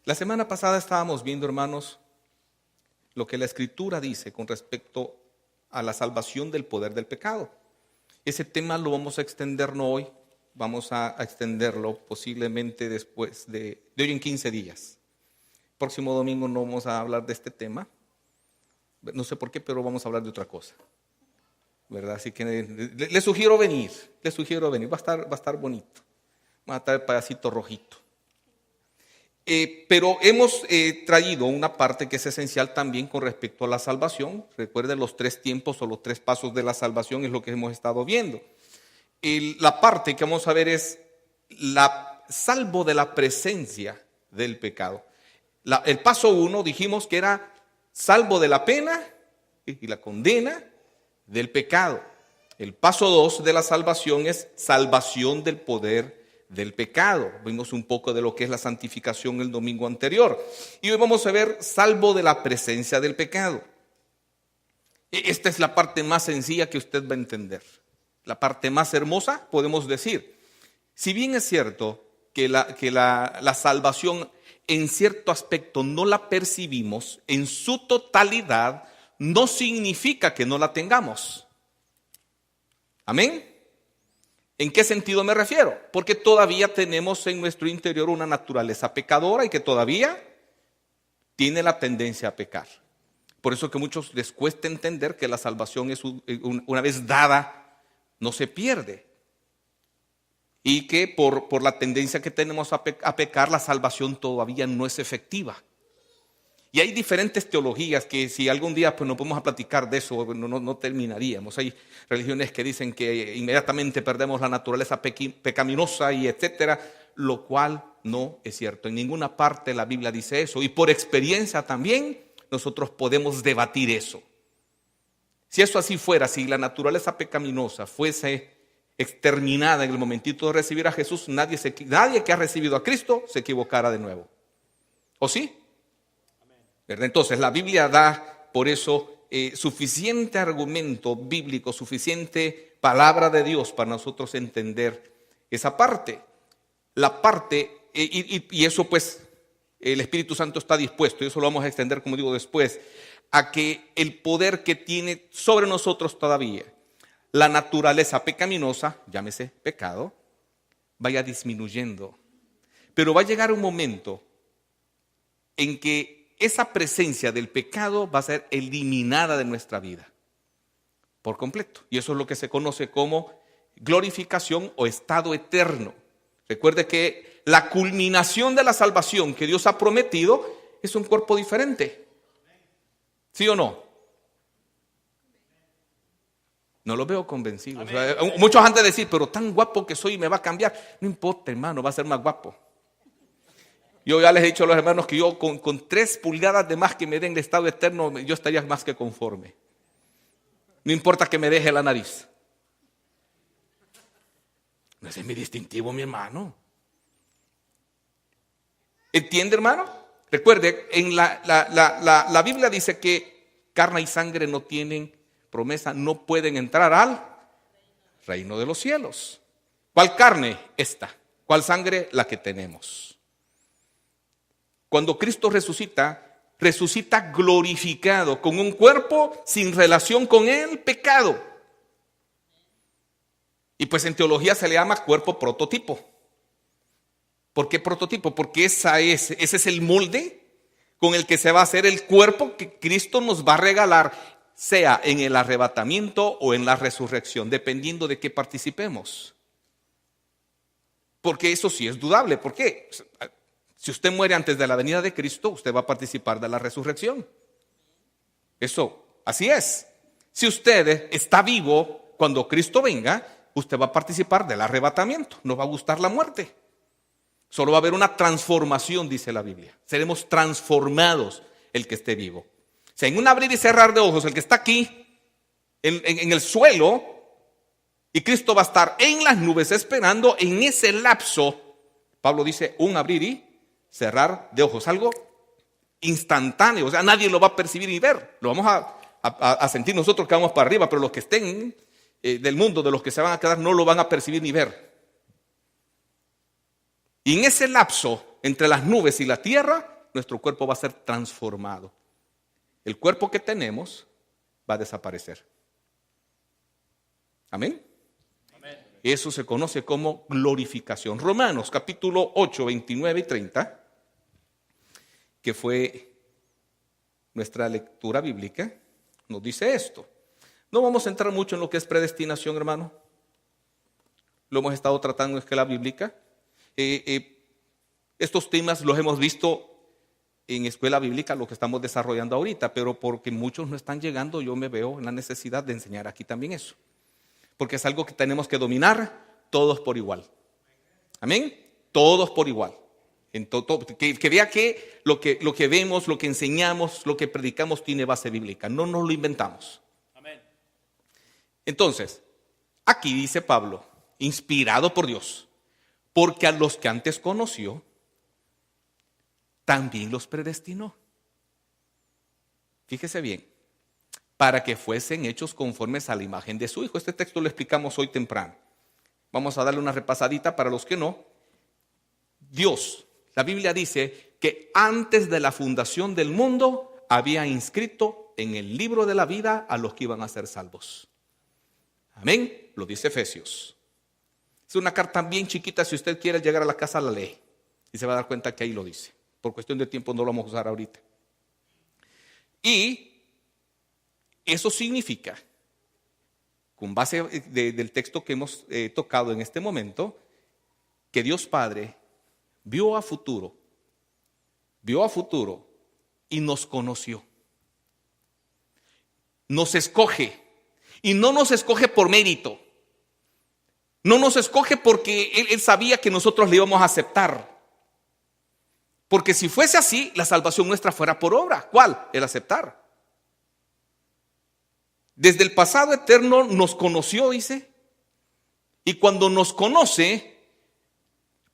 La semana pasada estábamos viendo, hermanos, lo que la Escritura dice con respecto a la salvación del poder del pecado. Ese tema lo vamos a extendernos hoy, vamos a extenderlo posiblemente después de hoy en 15 días. Próximo domingo no vamos a hablar de este tema, no sé por qué, pero vamos a hablar de otra cosa, ¿verdad? Así que le sugiero venir, va a estar bonito, va a estar el pedacito rojito. Pero hemos traído una parte que es esencial también con respecto a la salvación. Recuerden, los 3 tiempos o los 3 pasos de la salvación es lo que hemos estado viendo. La parte que vamos a ver es salvo de la presencia del pecado. El paso 1 dijimos que era salvo de la pena y la condena del pecado. El paso 2 de la salvación es salvación del poder del pecado. Vimos un poco de lo que es la santificación el domingo anterior. Y hoy vamos a ver salvo de la presencia del pecado. Esta es la parte más sencilla que usted va a entender. La parte más hermosa, podemos decir. Si bien es cierto que la salvación en cierto aspecto no la percibimos en su totalidad, no significa que no la tengamos. Amén. ¿En qué sentido me refiero? Porque todavía tenemos en nuestro interior una naturaleza pecadora y que todavía tiene la tendencia a pecar. Por eso que a muchos les cuesta entender que la salvación es una vez dada, no se pierde. Y que por la tendencia que tenemos a pecar, la salvación todavía no es efectiva. Y hay diferentes teologías que si algún día pues nos podemos a platicar de eso, no terminaríamos. Hay religiones que dicen que inmediatamente perdemos la naturaleza pecaminosa y etcétera, lo cual no es cierto. En ninguna parte la Biblia dice eso. Y por experiencia también nosotros podemos debatir eso. Si eso así fuera, si la naturaleza pecaminosa fuese exterminada en el momentito de recibir a Jesús, nadie que ha recibido a Cristo se equivocara de nuevo. ¿O sí? ¿Verdad? Entonces la Biblia da por eso suficiente argumento bíblico, suficiente palabra de Dios para nosotros entender esa parte. La parte, y eso pues el Espíritu Santo está dispuesto, y eso lo vamos a extender como digo después, a que el poder que tiene sobre nosotros todavía la naturaleza pecaminosa, llámese pecado, vaya disminuyendo. Pero va a llegar un momento en que esa presencia del pecado va a ser eliminada de nuestra vida por completo. Y eso es lo que se conoce como glorificación o estado eterno. Recuerde que la culminación de la salvación que Dios ha prometido es un cuerpo diferente. ¿Sí o no? No lo veo convencido. O sea, muchos han de decir, pero tan guapo que soy me va a cambiar. No importa, hermano, va a ser más guapo. Yo ya les he dicho a los hermanos que yo con 3 pulgadas de más que me den el estado eterno, yo estaría más que conforme. No importa que me deje la nariz. Ese es mi distintivo, mi hermano. ¿Entiende, hermano? Recuerde, en la Biblia dice que carne y sangre no tienen promesa, no pueden entrar al reino de los cielos. ¿Cuál carne? Esta. ¿Cuál sangre? La que tenemos. Cuando Cristo resucita glorificado, con un cuerpo sin relación con el pecado. Y pues en teología se le llama cuerpo prototipo. ¿Por qué prototipo? Porque ese es el molde con el que se va a hacer el cuerpo que Cristo nos va a regalar, sea en el arrebatamiento o en la resurrección, dependiendo de qué participemos. Porque eso sí es dudable. ¿Por qué? Si usted muere antes de la venida de Cristo, usted va a participar de la resurrección. Eso, así es. Si usted está vivo cuando Cristo venga, usted va a participar del arrebatamiento. No va a gustar la muerte. Solo va a haber una transformación, dice la Biblia. Seremos transformados el que esté vivo. O sea, en un abrir y cerrar de ojos, el que está aquí, en el suelo, y Cristo va a estar en las nubes esperando, en ese lapso, Pablo dice, un abrir y cerrar de ojos, algo instantáneo, o sea, nadie lo va a percibir ni ver, lo vamos a sentir nosotros que vamos para arriba, pero los que estén del mundo, de los que se van a quedar, no lo van a percibir ni ver. Y en ese lapso, entre las nubes y la tierra, nuestro cuerpo va a ser transformado. El cuerpo que tenemos va a desaparecer. Amén. Eso se conoce como glorificación. Romanos capítulo 8, 29 y 30, que fue nuestra lectura bíblica, nos dice esto. No vamos a entrar mucho en lo que es predestinación, hermano. Lo hemos estado tratando en escuela bíblica. Estos temas los hemos visto en escuela bíblica, lo que estamos desarrollando ahorita, pero porque muchos no están llegando, yo me veo en la necesidad de enseñar aquí también eso. Porque es algo que tenemos que dominar todos por igual. Amén. Todos por igual. Que vea que lo que vemos, lo que enseñamos, lo que predicamos tiene base bíblica. No nos lo inventamos. Amén. Entonces, aquí dice Pablo, inspirado por Dios, porque a los que antes conoció, también los predestinó. Fíjese bien, para que fuesen hechos conformes a la imagen de su Hijo. Este texto lo explicamos hoy temprano. Vamos a darle una repasadita para los que no. Dios, la Biblia dice que antes de la fundación del mundo había inscrito en el libro de la vida a los que iban a ser salvos. Amén, lo dice Efesios. Es una carta bien chiquita, si usted quiere llegar a la casa la lee y se va a dar cuenta que ahí lo dice. Por cuestión de tiempo no lo vamos a usar ahorita. Y eso significa, con base del texto que hemos tocado en este momento, que Dios Padre vio a futuro y nos conoció. Nos escoge, y no nos escoge por mérito. No nos escoge porque Él sabía que nosotros le íbamos a aceptar. Porque si fuese así, la salvación nuestra fuera por obra. ¿Cuál? El aceptar. Desde el pasado eterno nos conoció, dice. Y cuando nos conoce,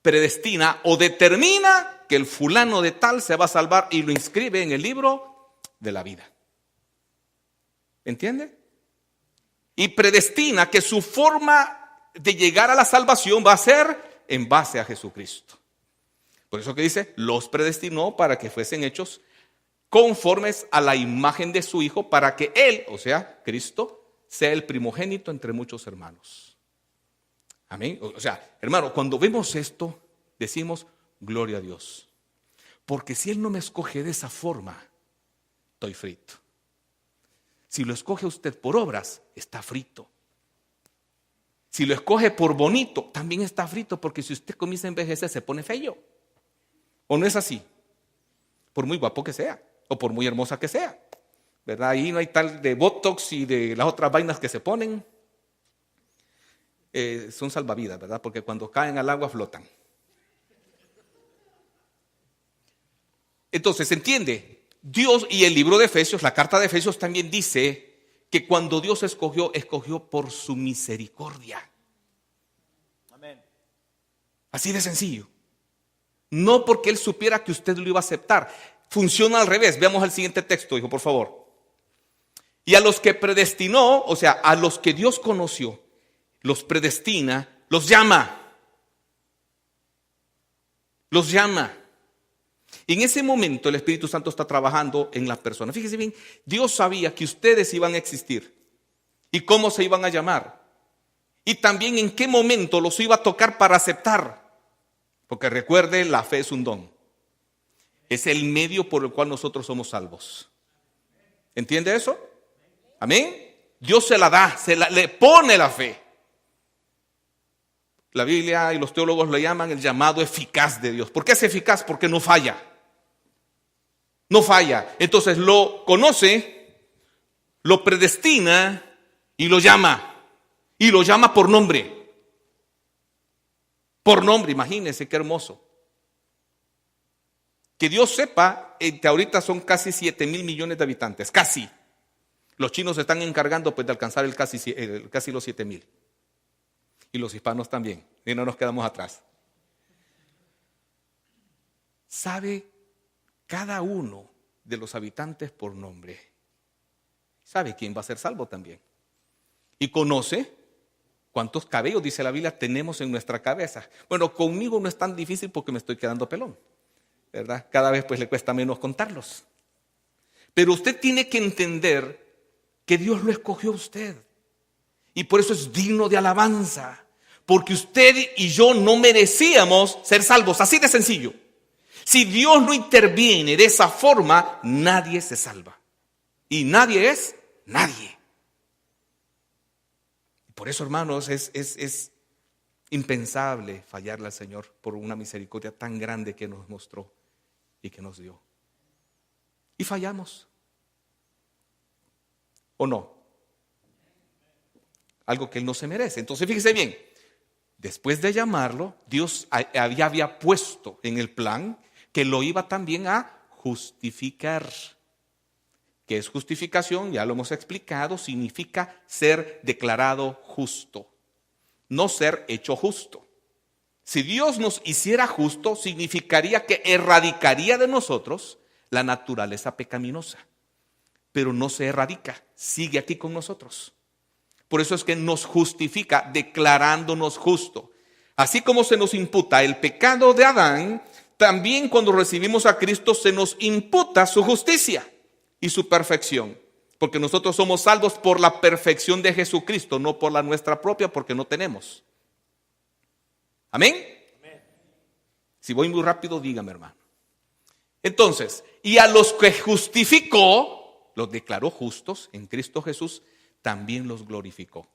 predestina o determina que el fulano de tal se va a salvar y lo inscribe en el libro de la vida. ¿Entiende? Y predestina que su forma de llegar a la salvación va a ser en base a Jesucristo. Por eso que dice, los predestinó para que fuesen hechos conformes a la imagen de su Hijo, para que Él, o sea, Cristo, sea el primogénito entre muchos hermanos. Amén. O sea, hermano, cuando vemos esto, decimos, gloria a Dios. Porque si Él no me escoge de esa forma, estoy frito. Si lo escoge usted por obras, está frito. Si lo escoge por bonito, también está frito, porque si usted comienza a envejecer, se pone feo. ¿O no es así? Por muy guapo que sea, o por muy hermosa que sea, ¿verdad? Ahí no hay tal de Botox y de las otras vainas que se ponen. Son salvavidas, ¿verdad? Porque cuando caen al agua flotan. Entonces, ¿se entiende? Dios, y el libro de Efesios, la carta de Efesios también dice que cuando Dios escogió por su misericordia. Amén. Así de sencillo. No porque Él supiera que usted lo iba a aceptar. Funciona al revés. Veamos el siguiente texto, hijo, por favor. Y a los que predestinó, o sea, a los que Dios conoció, los predestina, los llama. Los llama. Y en ese momento el Espíritu Santo está trabajando en la persona. Fíjese bien, Dios sabía que ustedes iban a existir y cómo se iban a llamar. Y también en qué momento los iba a tocar para aceptar. Porque recuerde, la fe es un don. Es el medio por el cual nosotros somos salvos. ¿Entiende eso? Amén. Dios se la da, le pone la fe. La Biblia y los teólogos le llaman el llamado eficaz de Dios. ¿Por qué es eficaz? Porque no falla. No falla. Entonces lo conoce, lo predestina y lo llama. Y lo llama por nombre. Por nombre, imagínense qué hermoso. Que Dios sepa que ahorita son casi 7,000 millones de habitantes, casi. Los chinos se están encargando pues de alcanzar casi los 7,000. Y los hispanos también, y no nos quedamos atrás. Sabe cada uno de los habitantes por nombre. Sabe quién va a ser salvo también. Y conoce cuántos cabellos, dice la Biblia, tenemos en nuestra cabeza. Bueno, conmigo no es tan difícil porque me estoy quedando pelón. ¿verdad? Cada vez pues le cuesta menos contarlos. Pero usted tiene que entender que Dios lo escogió a usted. Y por eso es digno de alabanza. Porque usted y yo no merecíamos ser salvos. Así de sencillo. Si Dios no interviene de esa forma, nadie se salva. Y nadie es nadie. Por eso, hermanos, es impensable fallarle al Señor por una misericordia tan grande que nos mostró y que nos dio. Y fallamos. ¿O no? Algo que Él no se merece. Entonces, fíjese bien. Después de llamarlo, Dios había puesto en el plan que lo iba también a justificar. ¿Qué es justificación? Ya lo hemos explicado. Significa ser declarado justo. No ser hecho justo. Si Dios nos hiciera justo, significaría que erradicaría de nosotros la naturaleza pecaminosa. Pero no se erradica, sigue aquí con nosotros. Por eso es que nos justifica declarándonos justo. Así como se nos imputa el pecado de Adán, también cuando recibimos a Cristo se nos imputa su justicia y su perfección. Porque nosotros somos salvos por la perfección de Jesucristo, no por la nuestra propia, porque no tenemos. ¿Amén? Amén. Si voy muy rápido, dígame, hermano. Entonces, y a los que justificó, los declaró justos en Cristo Jesús, también los glorificó.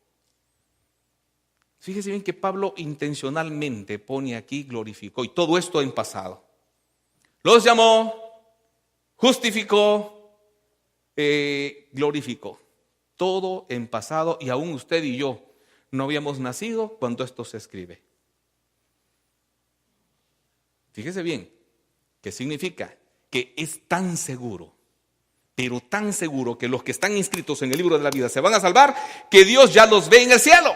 Fíjese bien que Pablo intencionalmente pone aquí glorificó, y todo esto en pasado. Los llamó, justificó, glorificó. Todo en pasado, y aún usted y yo no habíamos nacido cuando esto se escribe. Fíjese bien, ¿qué significa? Que es tan seguro, pero tan seguro que los que están inscritos en el libro de la vida se van a salvar, que Dios ya los ve en el cielo.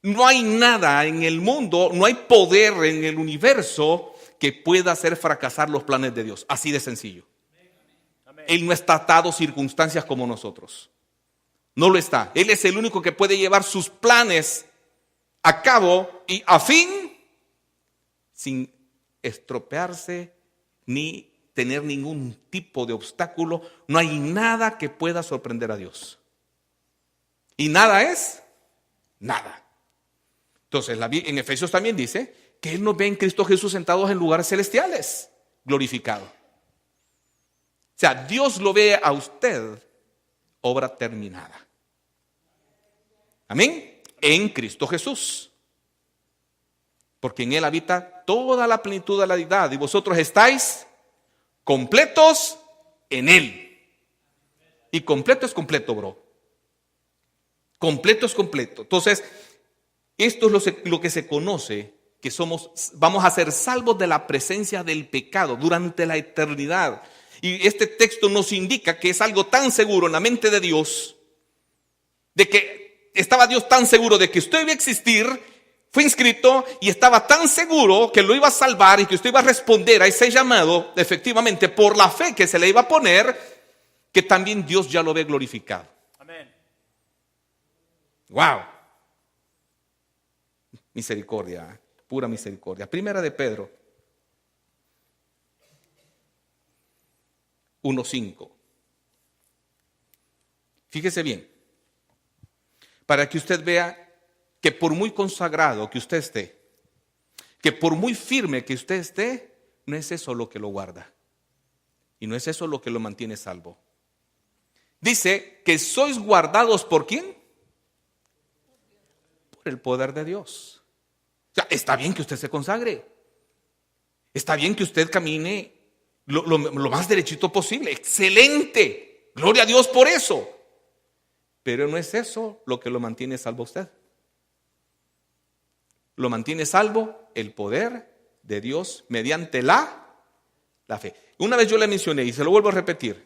No hay nada en el mundo, no hay poder en el universo que pueda hacer fracasar los planes de Dios. Así de sencillo. Él no está atado a circunstancias como nosotros. No lo está. Él es el único que puede llevar sus planes a cabo y a fin sin estropearse ni tener ningún tipo de obstáculo. No hay nada que pueda sorprender a Dios. Y nada es nada. Entonces, en Efesios también dice que Él nos ve en Cristo Jesús sentados en lugares celestiales, glorificado. O sea, Dios lo ve a usted, obra terminada. Amén. En Cristo Jesús. Porque en Él habita toda la plenitud de la deidad. Y vosotros estáis completos en Él. Y completo es completo, bro. Completo es completo. Entonces, esto es lo que se conoce, que vamos a ser salvos de la presencia del pecado durante la eternidad. Y este texto nos indica que es algo tan seguro en la mente de Dios, de que estaba Dios tan seguro de que usted iba a existir, fue inscrito y estaba tan seguro que lo iba a salvar y que usted iba a responder a ese llamado, efectivamente, por la fe que se le iba a poner, que también Dios ya lo ve glorificado. Amén. Wow. Misericordia, pura misericordia. Primera de Pedro 1:5. Fíjese bien, para que usted vea que por muy consagrado que usted esté, que por muy firme que usted esté, no es eso lo que lo guarda. Y no es eso lo que lo mantiene salvo. Dice que sois guardados ¿por quién? Por el poder de Dios. O sea, está bien que usted se consagre. Está bien que usted camine lo más derechito posible. Excelente. Gloria a Dios por eso. Pero no es eso lo que lo mantiene salvo a usted. Lo mantiene salvo el poder de Dios mediante la fe. Una vez yo le mencioné y se lo vuelvo a repetir.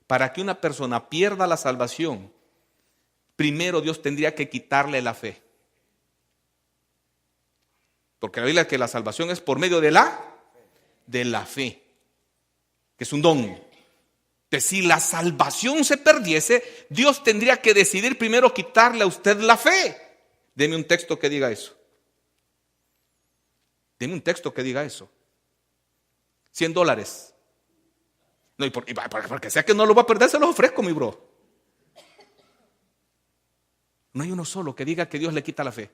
Para que una persona pierda la salvación, primero Dios tendría que quitarle la fe. Porque la Biblia dice que la salvación es por medio de la fe, que es un don. Entonces, si la salvación se perdiese, Dios tendría que decidir primero quitarle a usted la fe. Deme un texto que diga eso. Deme un texto que diga eso. $100. No, y porque sea que no lo va a perder, se los ofrezco, mi bro. No hay uno solo que diga que Dios le quita la fe.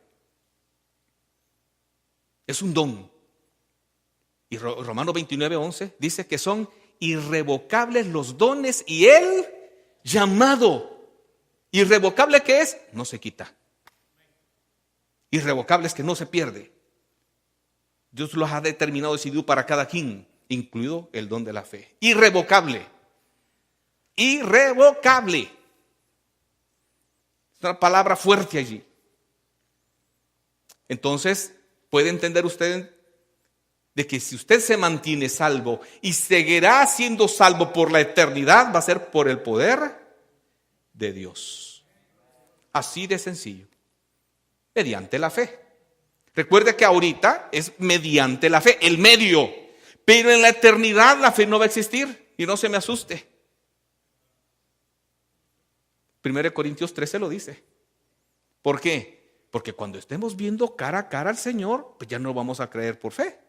Es un don. Y Romanos 29:11 dice que son irrevocables los dones y el llamado. ¿Irrevocable qué es? No se quita. Irrevocable es que no se pierde. Dios los ha determinado y decidido para cada quien, incluido el don de la fe. Irrevocable. Irrevocable. Es una palabra fuerte allí. Entonces, ¿puede entender usted de que si usted se mantiene salvo y seguirá siendo salvo por la eternidad, va a ser por el poder de Dios? Así de sencillo. Mediante la fe. Recuerde que ahorita es mediante la fe, el medio. Pero en la eternidad la fe no va a existir. Y no se me asuste. 1 Corintios 13 lo dice. ¿Por qué? Porque cuando estemos viendo cara a cara al Señor, pues ya no vamos a creer por fe,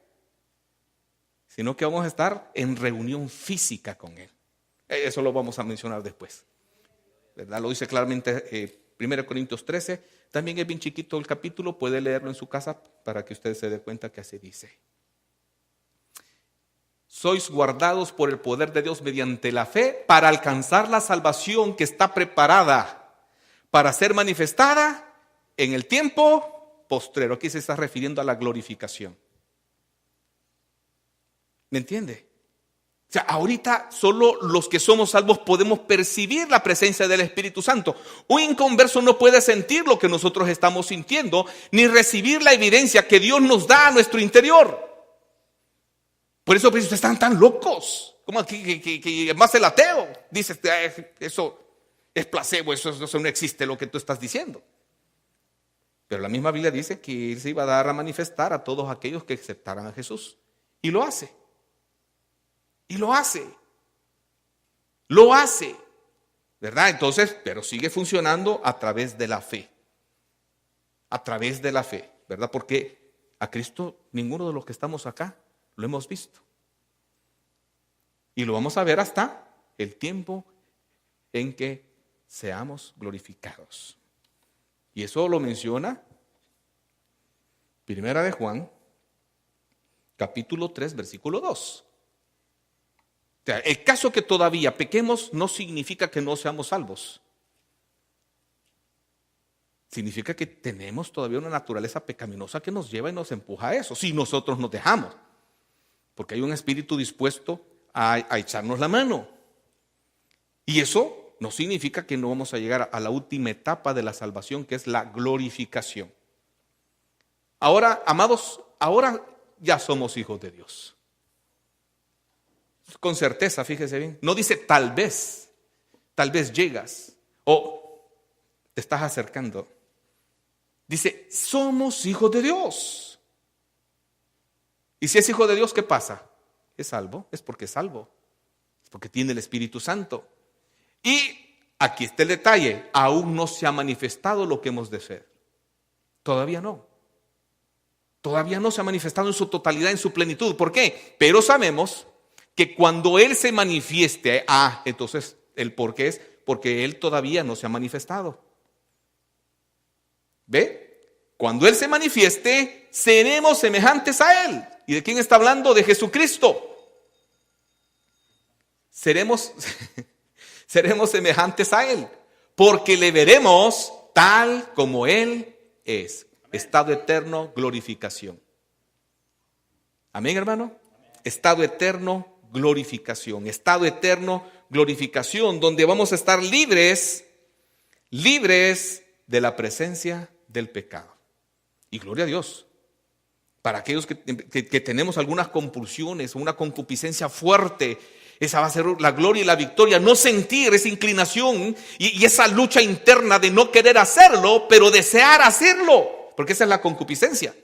sino que vamos a estar en reunión física con Él. Eso lo vamos a mencionar después, ¿verdad? Lo dice claramente 1 Corintios 13. También es bien chiquito el capítulo, puede leerlo en su casa para que usted se dé cuenta que así dice. Sois guardados por el poder de Dios mediante la fe para alcanzar la salvación que está preparada para ser manifestada en el tiempo postrero. Aquí se está refiriendo a la glorificación. ¿Me entiende? O sea, ahorita solo los que somos salvos podemos percibir la presencia del Espíritu Santo. Un inconverso no puede sentir lo que nosotros estamos sintiendo, ni recibir la evidencia que Dios nos da a nuestro interior. Por eso pues, ustedes están tan locos, como aquí que más el ateo dice, eso es placebo, eso no existe lo que tú estás diciendo. Pero la misma Biblia dice que Él se iba a dar a manifestar a todos aquellos que aceptaran a Jesús. Y lo hace. Y lo hace. Lo hace. ¿Verdad? Entonces, pero sigue funcionando a través de la fe. A través de la fe. ¿Verdad? Porque a Cristo ninguno de los que estamos acá lo hemos visto. Y lo vamos a ver hasta el tiempo en que seamos glorificados. Y eso lo menciona Primera de Juan, capítulo 3, versículo 2. O sea, el caso que todavía pequemos no significa que no seamos salvos. Significa que tenemos todavía una naturaleza pecaminosa que nos lleva y nos empuja a eso, si nosotros nos dejamos. Porque hay un espíritu dispuesto a echarnos la mano. Y eso no significa que no vamos a llegar a la última etapa de la salvación, que es la glorificación. Ahora, amados, ahora ya somos hijos de Dios. Con certeza, fíjese bien. No dice tal vez llegas o te estás acercando. Dice, somos hijos de Dios. Y si es hijo de Dios, ¿qué pasa? ¿Es salvo? Es porque es salvo. Es porque tiene el Espíritu Santo. Y aquí está el detalle. Aún no se ha manifestado lo que hemos de ser. Todavía no. Todavía no se ha manifestado en su totalidad, en su plenitud. ¿Por qué? Pero sabemos que cuando Él se manifieste, entonces el por qué es porque Él todavía no se ha manifestado. ¿Ve? Cuando Él se manifieste, seremos semejantes a Él. ¿Y de quién está hablando? De Jesucristo. Seremos semejantes a Él, porque le veremos tal como Él es. Estado eterno, glorificación. Amén, hermano. Estado eterno, glorificación. Estado eterno, glorificación, donde vamos a estar libres de la presencia del pecado. Y gloria a Dios. Para aquellos que tenemos algunas compulsiones, una concupiscencia fuerte, esa va a ser la gloria y la victoria. No sentir esa inclinación y esa lucha interna de no querer hacerlo, pero desear hacerlo. Porque esa es la concupiscencia.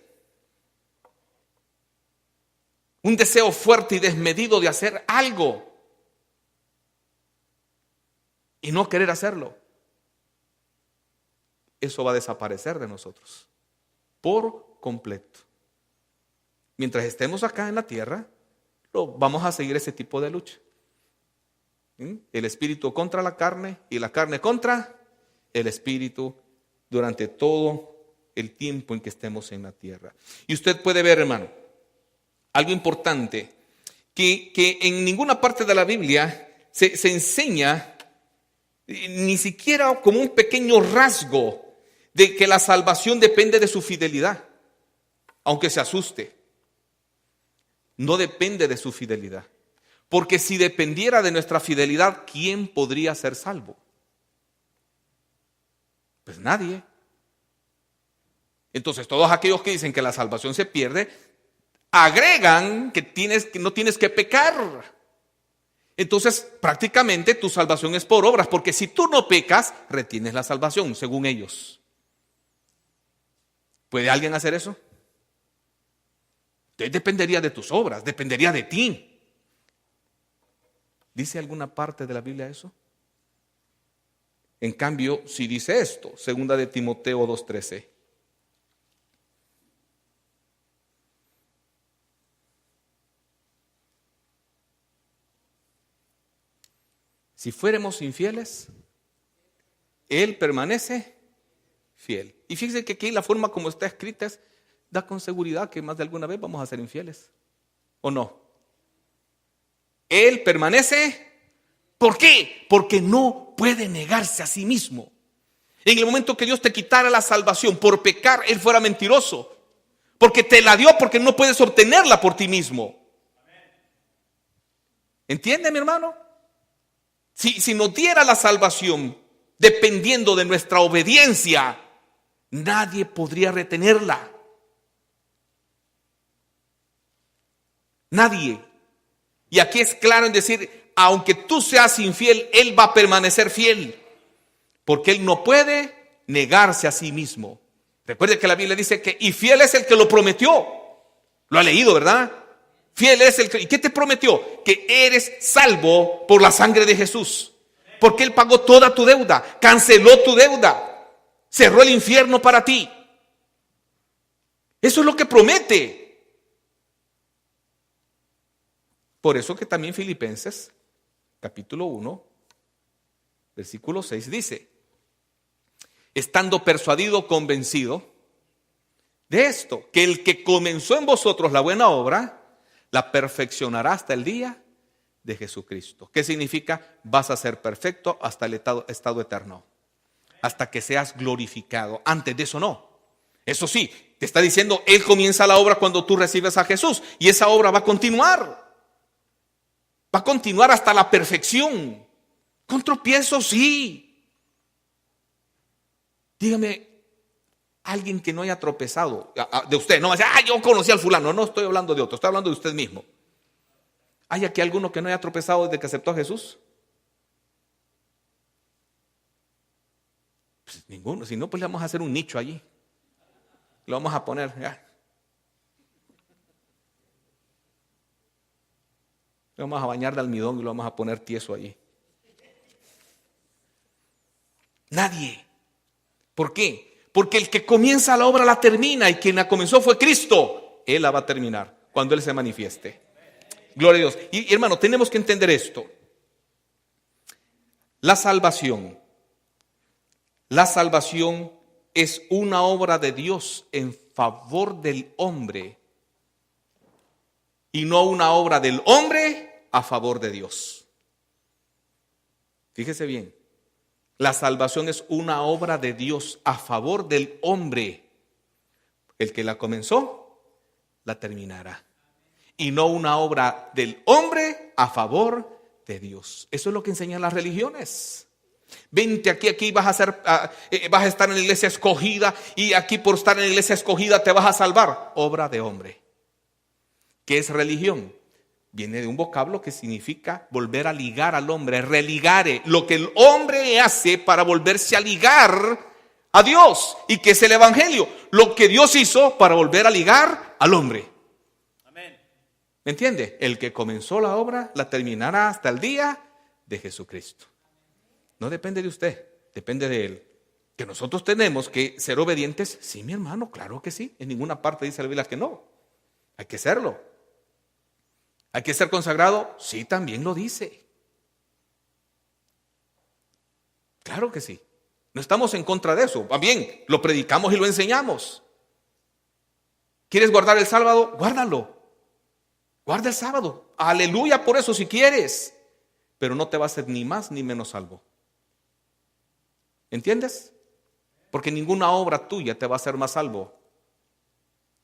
Un deseo fuerte y desmedido de hacer algo y no querer hacerlo. Eso va a desaparecer de nosotros por completo. Mientras estemos acá en la tierra, Pero vamos a seguir ese tipo de lucha. El espíritu contra la carne y la carne contra el espíritu durante todo el tiempo en que estemos en la tierra. Y usted puede ver, hermano, algo importante, que en ninguna parte de la Biblia se enseña, ni siquiera como un pequeño rasgo, de que la salvación depende de su fidelidad, aunque se asuste. No depende de su fidelidad. Porque si dependiera de nuestra fidelidad, ¿quién podría ser salvo? Pues nadie. Entonces todos aquellos que dicen que la salvación se pierde, agregan que no tienes que pecar. Entonces prácticamente tu salvación es por obras, porque si tú no pecas, retienes la salvación, según ellos. ¿Puede alguien hacer eso? Entonces dependería de tus obras, dependería de ti. ¿Dice alguna parte de la Biblia eso? En cambio, sí dice esto, 2 de Timoteo 2:13. Si fuéramos infieles, Él permanece fiel. Y fíjense que aquí la forma como está escrita da con seguridad que más de alguna vez vamos a ser infieles. ¿O no? Él permanece. ¿Por qué? Porque no puede negarse a sí mismo. En el momento que Dios te quitara la salvación por pecar, Él fuera mentiroso. Porque te la dio porque no puedes obtenerla por ti mismo. ¿Entiende, mi hermano? Si nos diera la salvación dependiendo de nuestra obediencia, nadie podría retenerla. Nadie. Y aquí es claro en decir, aunque tú seas infiel, Él va a permanecer fiel. Porque Él no puede negarse a sí mismo. Recuerde que la Biblia dice que, y fiel es el que lo prometió. Lo ha leído, ¿verdad? Fiel es el que, ¿y qué te prometió? Que eres salvo por la sangre de Jesús. Porque Él pagó toda tu deuda, canceló tu deuda, cerró el infierno para ti. Eso es lo que promete. Por eso que también Filipenses, capítulo 1, versículo 6 dice, estando persuadido, convencido de esto, que el que comenzó en vosotros la buena obra, la perfeccionará hasta el día de Jesucristo. ¿Qué significa? Vas a ser perfecto hasta el estado eterno, hasta que seas glorificado. Antes de eso no. Eso sí, te está diciendo, Él comienza la obra cuando tú recibes a Jesús, y esa obra va a continuar. Va a continuar hasta la perfección. Con tropiezos, sí. Dígame, alguien que no haya tropezado, de usted, no va a decir, yo conocí al fulano. No estoy hablando de otro, estoy hablando de usted mismo. ¿Hay aquí alguno que no haya tropezado desde que aceptó a Jesús? Pues ninguno. Si no, pues le vamos a hacer un nicho allí. Lo vamos a poner, ya. Lo vamos a bañar de almidón y lo vamos a poner tieso allí. Nadie. ¿Por qué? Porque el que comienza la obra la termina, y quien la comenzó fue Cristo. Él la va a terminar cuando Él se manifieste. Gloria a Dios. Y hermano, tenemos que entender esto. La salvación es una obra de Dios en favor del hombre y no una obra del hombre a favor de Dios. Fíjese bien, la salvación es una obra de Dios a favor del hombre. El que la comenzó, la terminará. Y no una obra del hombre a favor de Dios. Eso es lo que enseñan las religiones. Vente aquí vas a estar en la iglesia escogida, y aquí por estar en la iglesia escogida te vas a salvar. Obra de hombre. ¿Qué es religión? Viene de un vocablo que significa volver a ligar al hombre, religare, lo que el hombre hace para volverse a ligar a Dios. ¿Y qué es el evangelio? Lo que Dios hizo para volver a ligar al hombre. Amén. ¿Me entiende? El que comenzó la obra la terminará hasta el día de Jesucristo. No depende de usted, depende de Él. Que nosotros tenemos que ser obedientes, sí, mi hermano, claro que sí. En ninguna parte dice la Biblia que no. Hay que serlo. ¿Hay que ser consagrado? Sí, también lo dice. Claro que sí. No estamos en contra de eso. Más bien, lo predicamos y lo enseñamos. ¿Quieres guardar el sábado? Guárdalo. Guarda el sábado. Aleluya por eso si quieres. Pero no te va a hacer ni más ni menos salvo. ¿Entiendes? Porque ninguna obra tuya te va a hacer más salvo.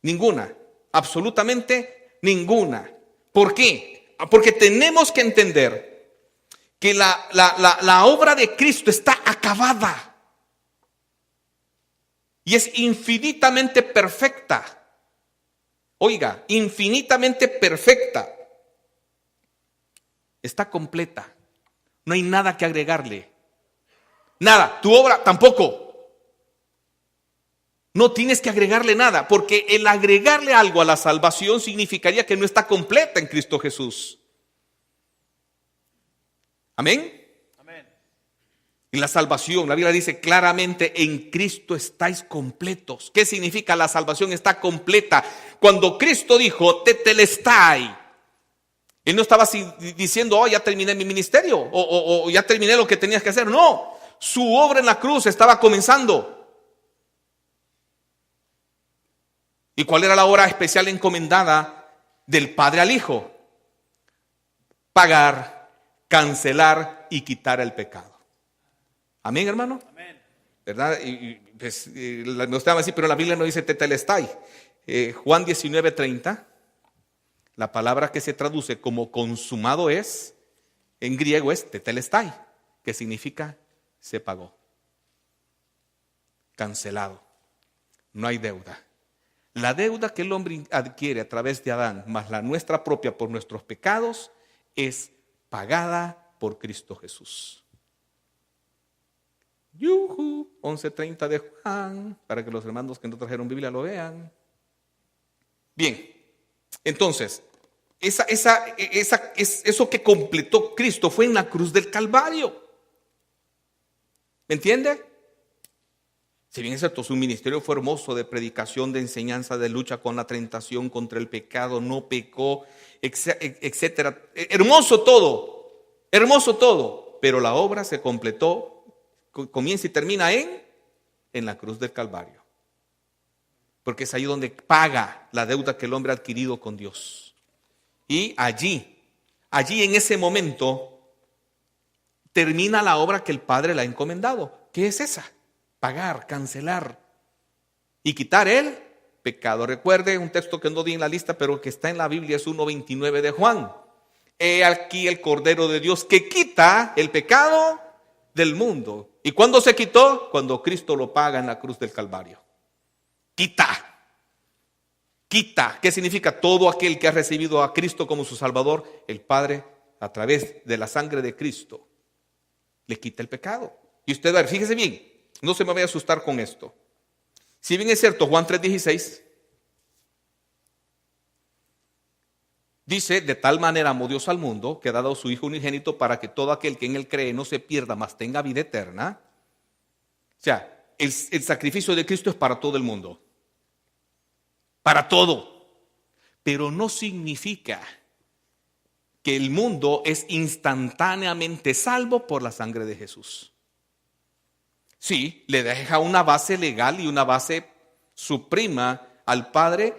Ninguna. Absolutamente ninguna. ¿Por qué? Porque tenemos que entender que la obra de Cristo está acabada. Y es infinitamente perfecta. Oiga, infinitamente perfecta. Está completa. No hay nada que agregarle. Nada. Tu obra tampoco. No tienes que agregarle nada, porque el agregarle algo a la salvación significaría que no está completa en Cristo Jesús. Amén. Y la salvación, la Biblia dice claramente, en Cristo estáis completos. ¿Qué significa la salvación está completa? Cuando Cristo dijo, tetelestai, Él no estaba diciendo, oh, ya terminé mi ministerio, o ya terminé lo que tenías que hacer. No, su obra en la cruz estaba comenzando. ¿Y cuál era la obra especial encomendada del Padre al Hijo? Pagar, cancelar y quitar el pecado. Amén, hermano. Amén. ¿Verdad? Pues, me gustaba decir, pero la Biblia no dice tetelestai. Juan 19:30, la palabra que se traduce como consumado es, en griego es tetelestai, que significa se pagó. Cancelado. No hay deuda. La deuda que el hombre adquiere a través de Adán, más la nuestra propia por nuestros pecados, es pagada por Cristo Jesús. 11:30 de Juan, para que los hermanos que no trajeron Biblia lo vean. Bien, entonces, eso que completó Cristo fue en la cruz del Calvario. ¿Me entiende? Si bien es cierto, su ministerio fue hermoso, de predicación, de enseñanza, de lucha con la tentación, contra el pecado, no pecó, etcétera. Hermoso todo, pero la obra se completó, comienza y termina en la cruz del Calvario. Porque es ahí donde paga la deuda que el hombre ha adquirido con Dios. Y allí en ese momento, termina la obra que el Padre le ha encomendado. ¿Qué es esa? Pagar, cancelar y quitar el pecado. Recuerde un texto que no di en la lista, pero que está en la Biblia, es 1:29 de Juan. He aquí el Cordero de Dios que quita el pecado del mundo. ¿Y cuándo se quitó? Cuando Cristo lo paga en la cruz del Calvario. Quita. ¿Qué significa? Todo aquel que ha recibido a Cristo como su Salvador, el Padre, a través de la sangre de Cristo, le quita el pecado. Y usted va a ver, fíjese bien, no se me vaya a asustar con esto. Si bien es cierto, Juan 3:16 dice, de tal manera amó Dios al mundo, que ha dado a su Hijo unigénito para que todo aquel que en él cree no se pierda, mas tenga vida eterna. O sea, el sacrificio de Cristo es para todo el mundo. Para todo. Pero no significa que el mundo es instantáneamente salvo por la sangre de Jesús. Sí, le deja una base legal y una base suprema al Padre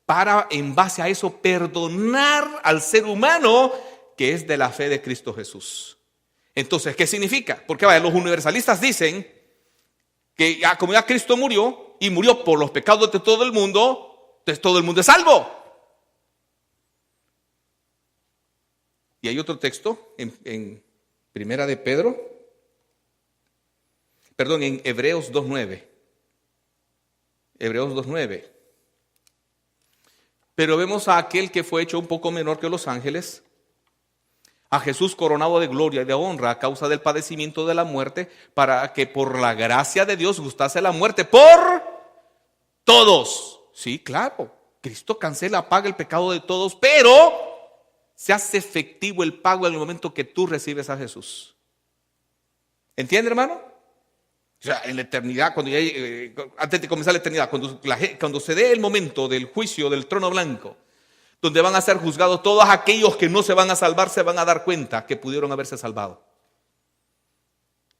para, en base a eso, perdonar al ser humano que es de la fe de Cristo Jesús. Entonces, ¿qué significa? Porque vaya, los universalistas dicen que como ya Cristo murió y murió por los pecados de todo el mundo, entonces todo el mundo es salvo. Y hay otro texto en Primera de Pedro, en Hebreos 2:9. Hebreos 2:9. Pero vemos a aquel que fue hecho un poco menor que los ángeles, a Jesús coronado de gloria y de honra a causa del padecimiento de la muerte, para que por la gracia de Dios gustase la muerte por todos. Sí, claro, Cristo cancela, paga el pecado de todos, pero se hace efectivo el pago en el momento que tú recibes a Jesús. ¿Entiende, hermano? O sea, en la eternidad, antes de comenzar la eternidad, cuando se dé el momento del juicio del trono blanco, donde van a ser juzgados todos aquellos que no se van a salvar, se van a dar cuenta que pudieron haberse salvado.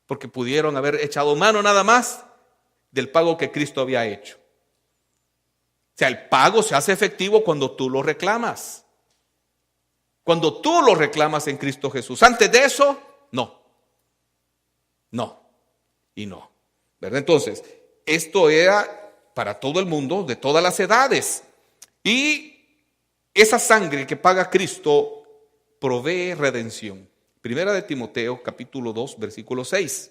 Porque pudieron haber echado mano nada más del pago que Cristo había hecho. O sea, el pago se hace efectivo cuando tú lo reclamas. Cuando tú lo reclamas en Cristo Jesús. Antes de eso, no. No. Y no. ¿Verdad? Entonces, esto era para todo el mundo, de todas las edades. Y esa sangre que paga Cristo provee redención. Primera de Timoteo, capítulo 2, versículo 6.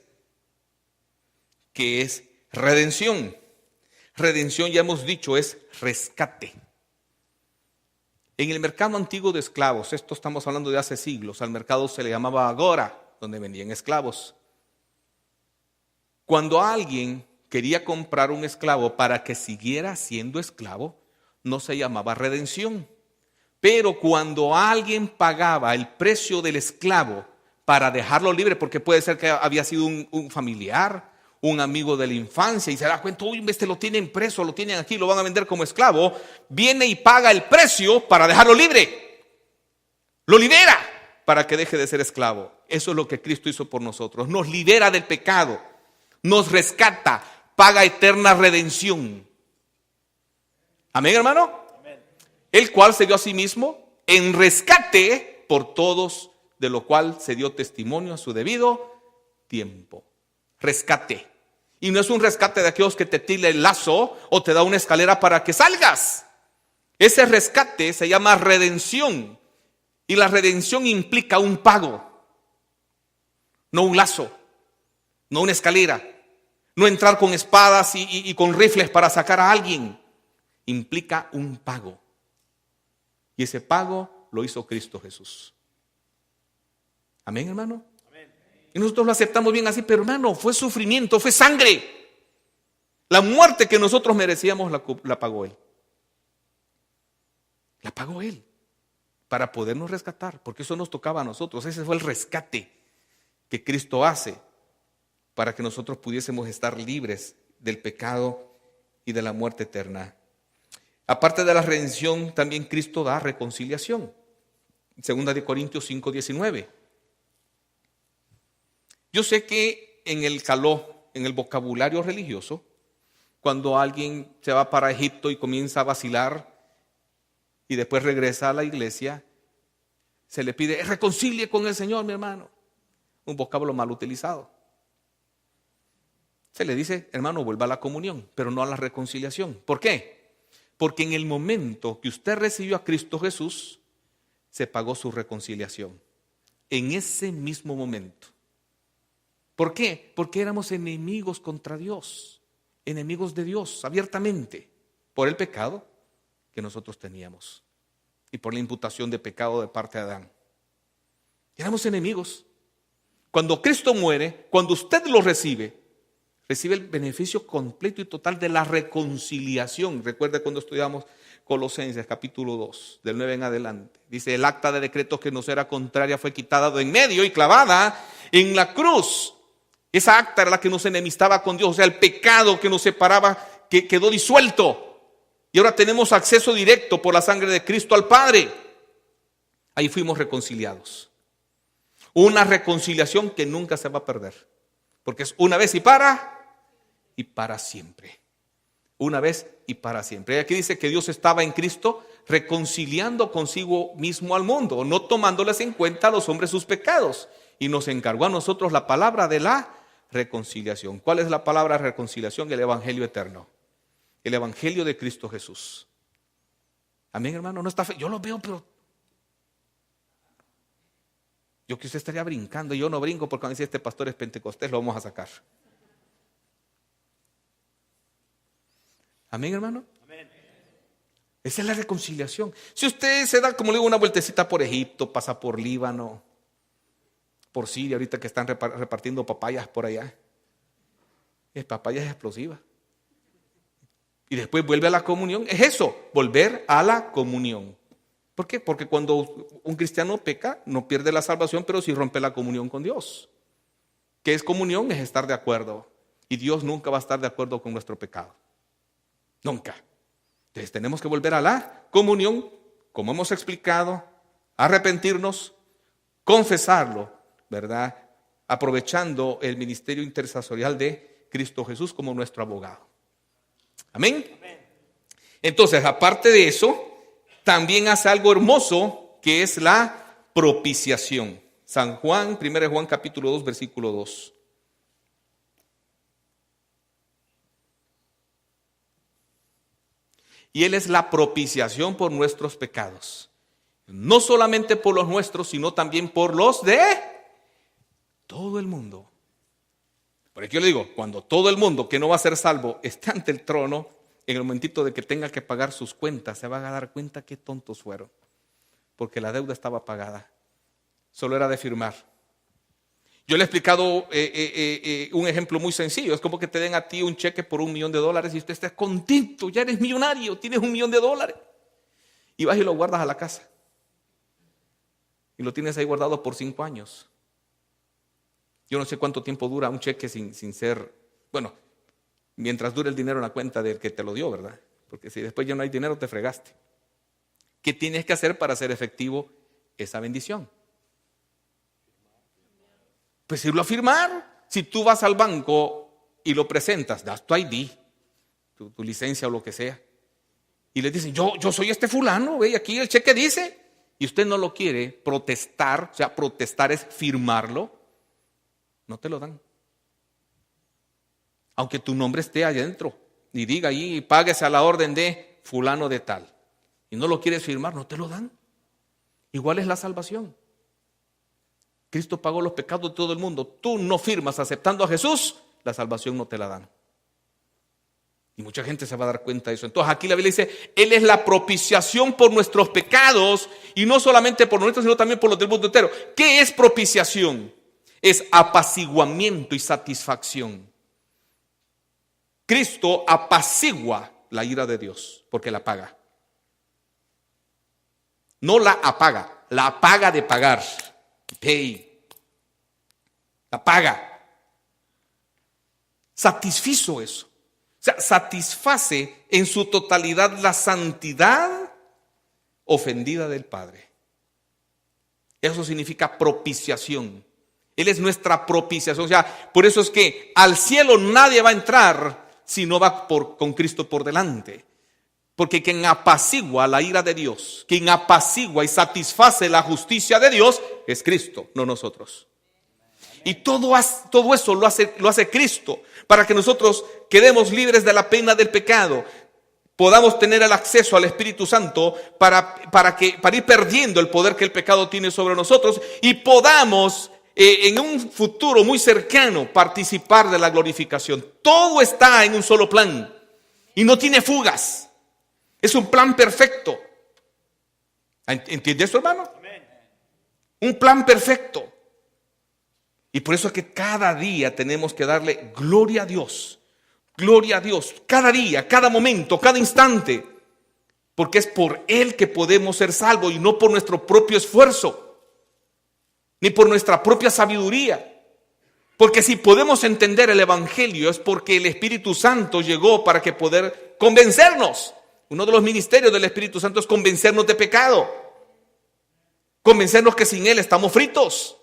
Que es redención. Redención, ya hemos dicho, es rescate. En el mercado antiguo de esclavos, esto estamos hablando de hace siglos, al mercado se le llamaba agora, donde vendían esclavos. Cuando alguien quería comprar un esclavo para que siguiera siendo esclavo, no se llamaba redención. Pero cuando alguien pagaba el precio del esclavo para dejarlo libre, porque puede ser que había sido un familiar, un amigo de la infancia, y se da cuenta, uy, este lo tienen preso, lo tienen aquí, lo van a vender como esclavo, viene y paga el precio para dejarlo libre. Lo libera para que deje de ser esclavo. Eso es lo que Cristo hizo por nosotros. Nos libera del pecado, nos rescata, paga eterna redención. Amén, hermano. Amén. El cual se dio a sí mismo en rescate por todos, de lo cual se dio testimonio a su debido tiempo. Rescate. Y no es un rescate de aquellos que te tira el lazo o te da una escalera para que salgas. Ese rescate se llama redención. Y la redención implica un pago. No un lazo. No una escalera. No entrar con espadas y con rifles para sacar a alguien. Implica un pago. Y ese pago lo hizo Cristo Jesús. Amén, hermano. Y nosotros lo aceptamos bien así, pero hermano, fue sufrimiento, fue sangre. La muerte que nosotros merecíamos la pagó Él. La pagó Él para podernos rescatar, porque eso nos tocaba a nosotros. Ese fue el rescate que Cristo hace para que nosotros pudiésemos estar libres del pecado y de la muerte eterna. Aparte de la redención, también Cristo da reconciliación. 2 Corintios 5:19. Yo sé que en el vocabulario religioso, cuando alguien se va para Egipto y comienza a vacilar y después regresa a la iglesia, se le pide, reconcilie con el Señor, mi hermano. Un vocablo mal utilizado. Se le dice, hermano, vuelva a la comunión, pero no a la reconciliación. ¿Por qué? Porque en el momento que usted recibió a Cristo Jesús, se pagó su reconciliación. En ese mismo momento. ¿Por qué? Porque éramos enemigos contra Dios, enemigos de Dios abiertamente, por el pecado que nosotros teníamos y por la imputación de pecado de parte de Adán. Éramos enemigos. Cuando Cristo muere, cuando usted lo recibe el beneficio completo y total de la reconciliación. Recuerde cuando estudiamos Colosenses capítulo 2, del 9 en adelante. Dice, el acta de decreto que nos era contraria fue quitada de en medio y clavada en la cruz. Esa acta era la que nos enemistaba con Dios, o sea, el pecado que nos separaba, que quedó disuelto. Y ahora tenemos acceso directo por la sangre de Cristo al Padre. Ahí fuimos reconciliados. Una reconciliación que nunca se va a perder. Porque es una vez y para siempre. Una vez y para siempre. Y aquí dice que Dios estaba en Cristo reconciliando consigo mismo al mundo, no tomándoles en cuenta a los hombres sus pecados. Y nos encargó a nosotros la palabra de la reconciliación. ¿Cuál es la palabra reconciliación? El evangelio eterno. El evangelio de Cristo Jesús. Amén, hermano. No está fe. Yo lo veo, pero yo que usted estaría brincando. Yo no brinco porque cuando dice este pastor es pentecostés, lo vamos a sacar. Amén, hermano. Amén. Esa es la reconciliación. Si usted se da, como le digo, una vueltecita por Egipto, pasa por Líbano, por Siria, ahorita que están repartiendo papayas por allá. Papayas explosivas. Y después vuelve a la comunión. Es eso, volver a la comunión. ¿Por qué? Porque cuando un cristiano peca, no pierde la salvación, pero sí rompe la comunión con Dios. ¿Qué es comunión? Es estar de acuerdo. Y Dios nunca va a estar de acuerdo con nuestro pecado. Nunca. Entonces tenemos que volver a la comunión como hemos explicado, arrepentirnos, confesarlo, ¿verdad? Aprovechando el ministerio intercesorial de Cristo Jesús como nuestro abogado. Amén. Entonces, aparte de eso, también hace algo hermoso que es la propiciación. San Juan, 1 Juan capítulo 2, versículo 2. Y Él es la propiciación por nuestros pecados. No solamente por los nuestros, sino también por los de todo el mundo. Por eso yo le digo, cuando todo el mundo que no va a ser salvo esté ante el trono, en el momentito de que tenga que pagar sus cuentas, se van a dar cuenta qué tontos fueron. Porque la deuda estaba pagada. Solo era de firmar. Yo le he explicado un ejemplo muy sencillo. Es como que te den a ti un cheque por $1 millón y usted está contento, ya eres millonario, tienes $1 millón. Y vas y lo guardas a la casa. Y lo tienes ahí guardado por 5 años. Yo no sé cuánto tiempo dura un cheque sin ser, bueno, mientras dure el dinero en la cuenta del que te lo dio, ¿verdad? Porque si después ya no hay dinero, te fregaste. ¿Qué tienes que hacer para hacer efectivo esa bendición? Pues irlo a firmar. Si tú vas al banco y lo presentas, das tu ID, tu licencia o lo que sea, y les dicen, yo soy este fulano, ve, aquí el cheque dice, y usted no lo quiere protestar, o sea, protestar es firmarlo, no te lo dan. Aunque tu nombre esté allá adentro y diga ahí, páguese a la orden de fulano de tal, y no lo quieres firmar, no te lo dan. Igual es la salvación. Cristo pagó los pecados de todo el mundo. Tú no firmas aceptando a Jesús, la salvación no te la dan. Y mucha gente se va a dar cuenta de eso. Entonces aquí la Biblia dice, Él es la propiciación por nuestros pecados, y no solamente por nuestros, sino también por los del mundo entero. ¿Qué es propiciación? Es apaciguamiento y satisfacción. Cristo apacigua la ira de Dios, porque la paga. No la apaga, la paga de pagar. Pay. La paga. Satisfizo eso. O sea, satisface en su totalidad la santidad ofendida del Padre. Eso significa propiciación. Él es nuestra propiciación. O sea, por eso es que al cielo nadie va a entrar si no va con Cristo por delante. Porque quien apacigua la ira de Dios, quien apacigua y satisface la justicia de Dios, es Cristo, no nosotros. Y todo eso lo hace Cristo, para que nosotros quedemos libres de la pena del pecado, podamos tener el acceso al Espíritu Santo para ir perdiendo el poder que el pecado tiene sobre nosotros, y podamos en un futuro muy cercano participar de la glorificación. Todo está en un solo plan y no tiene fugas. Es un plan perfecto. ¿Entiendes eso, hermano? Un plan perfecto. Y por eso es que cada día tenemos que darle gloria a Dios. Gloria a Dios. Cada día, cada momento, cada instante. Porque es por Él que podemos ser salvos y no por nuestro propio esfuerzo, ni por nuestra propia sabiduría. Porque si podemos entender el Evangelio es porque el Espíritu Santo llegó para que poder convencernos. Uno de los ministerios del Espíritu Santo es convencernos de pecado. Convencernos que sin Él estamos fritos.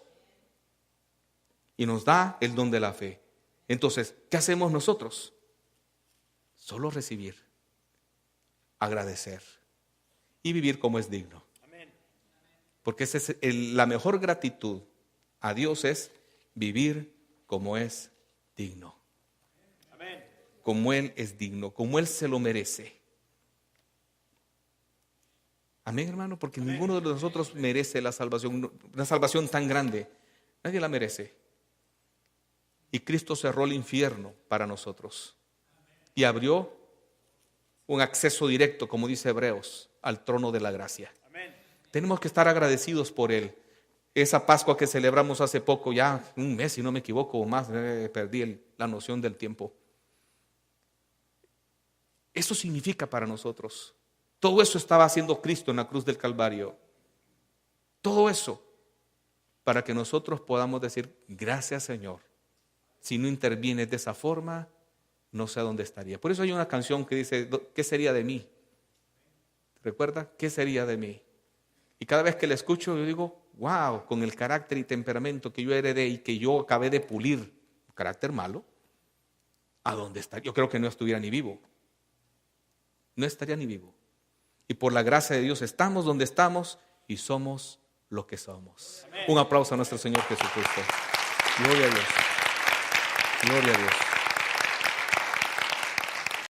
Y nos da el don de la fe. Entonces, ¿qué hacemos nosotros? Solo recibir, agradecer y vivir como es digno. Porque esa es la mejor gratitud a Dios, es vivir como es digno. Como Él es digno, como Él se lo merece. Amén, hermano, porque ninguno de nosotros merece la salvación, una salvación tan grande. Nadie la merece. Y Cristo cerró el infierno para nosotros y abrió un acceso directo, como dice Hebreos, al trono de la gracia. Amén. Tenemos que estar agradecidos por Él. Esa Pascua que celebramos hace poco, ya un mes si no me equivoco o más, perdí la noción del tiempo. Eso significa para nosotros. Todo eso estaba haciendo Cristo en la cruz del Calvario. Todo eso para que nosotros podamos decir, gracias Señor. Si no intervienes de esa forma, no sé a dónde estaría. Por eso hay una canción que dice, ¿qué sería de mí ¿Recuerda? ¿Qué sería de mí? Y cada vez que la escucho, yo digo, wow, con el carácter y temperamento que yo heredé y que yo acabé de pulir, un carácter malo, ¿a dónde estaría? Yo creo que no estuviera ni vivo. No estaría ni vivo. Y por la gracia de Dios estamos donde estamos y somos lo que somos. Amén. Un aplauso a nuestro Señor Jesucristo. Gloria a Dios. Gloria a Dios.